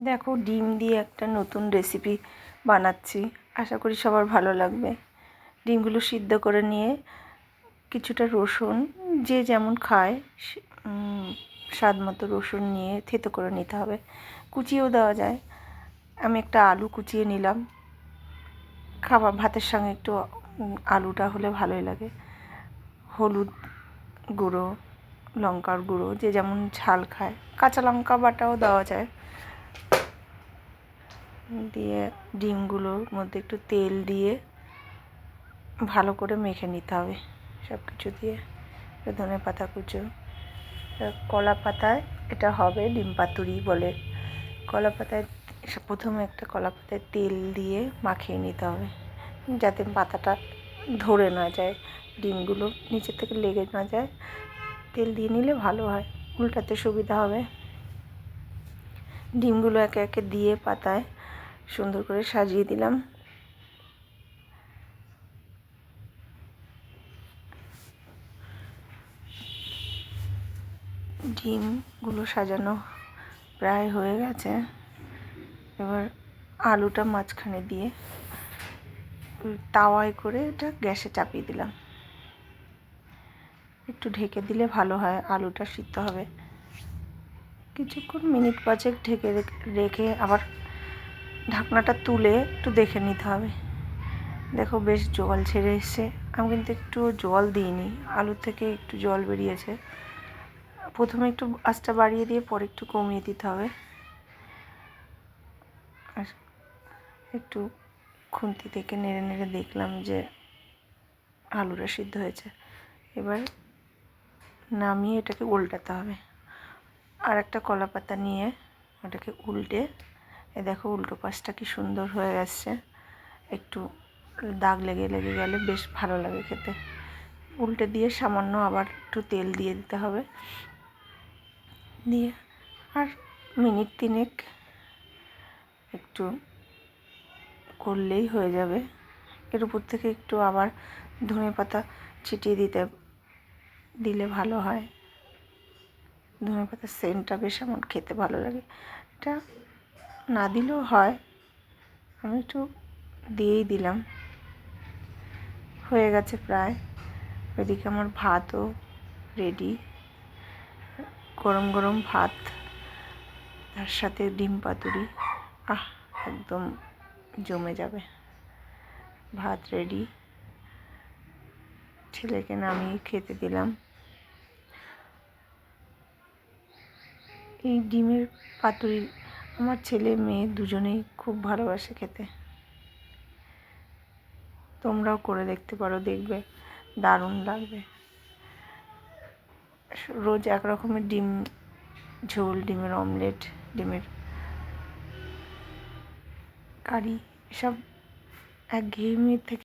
দেখো, ডিম দিয়ে একটা নতুন রেসিপি বানাচ্ছি। আশা করি সবার ভালো লাগবে। ডিমগুলো সিদ্ধ করে নিয়ে কিছুটা রসুন, যে যেমন খায় স্বাদ মতো রসুন নিয়ে থেতো করে নিতে হবে। কুচিয়েও দেওয়া যায়। আমি একটা আলু কুচিয়ে নিলাম। খাবার ভাতের সঙ্গে একটু আলুটা হলে ভালোই লাগে। হলুদ গুঁড়ো, লঙ্কার গুঁড়ো, যে যেমন ঝাল খায়। কাঁচা লঙ্কা বাটাও দেওয়া যায়। দিয়ে ডিমগুলোর মধ্যে একটু তেল দিয়ে ভালো করে মেখে নিতে হবে সব কিছু দিয়ে। ধনেপাতা কুচো, কলা পাতায় এটা হবে ডিম পাতুরি বলে। কলা পাতায় প্রথমে একটা কলা পাতায় তেল দিয়ে মাখিয়ে নিতে হবে, যাতে পাতাটা ধরে না যায়, ডিমগুলো নিচে থেকে লেগে না যায়। তেল দিয়ে নিলে ভালো হয়, উল্টাতে সুবিধা হবে। ডিমগুলো একে একে দিয়ে পাতায় সুন্দর করে সাজিয়ে দিলাম। ডিমগুলো সাজানো প্রায় হয়ে গেছে। এবার আলুটা মাঝখানে দিয়ে তাওয়ায় করে এটা গ্যাসে চাপিয়ে দিলাম। একটু ঢেকে দিলে ভালো হয়, আলুটা সিদ্ধ হবে। কিছুক্ষণ মিনিট 5 ঢেকে রেখে আবার ঢাকনাটা তুলে একটু দেখে নিতে হবে। দেখো, বেশ জল ছেড়ে এসছে। আমি কিন্তু একটু জল দিইনি, আলু থেকে একটু জল বেরিয়েছে। প্রথমে একটু আঁচটা বাড়িয়ে দিয়ে পরে একটু কমিয়ে দিতে হবে। আর একটু খুন্তি থেকে নেড়ে নেড়ে দেখলাম যে আলুটা সিদ্ধ হয়েছে। এবার নামিয়ে এটাকে উল্টাতে হবে। আর একটা কলা পাতা নিয়ে ওটাকে উল্টে, দেখো উল্টো পাশটা কি সুন্দর হয়ে গেছে। একটু দাগ লেগে গেলে বেশ ভালো লাগে খেতে। উল্টে দিয়ে সামান্য আবার একটু তেল দিয়ে দিতে হবে। দিয়ে আর মিনিট 3 একটু করলেই হয়ে যাবে। এর উপর থেকে একটু আবার ধনেপাতা ছিটিয়ে দিলে ভালো হয়। ধনেপাতার সেন্টটা বেশ আমার খেতে ভালো লাগে। এটা না দিলেও হয়, আমি একটু দিয়েই দিলাম। হয়ে গেছে প্রায়। ওইদিকে আমার ভাতও রেডি। গরম গরম ভাত, তার সাথে ডিম পাতুরি, একদম জমে যাবে। ভাত রেডি, ছেলেকে নামিয়ে খেতে দিলাম। এই ডিমের পাতুরি আমার ছেলে মেয়ে দুজনেই খুব ভালোবাসে খেতে। তোমরাও করে দেখতে পারো, দেখবে দারুণ লাগবে। রোজ এক রকমের ডিম ঝোল, ডিমের অমলেট, ডিমের কারি, এসব একঘেয়েমি থেকে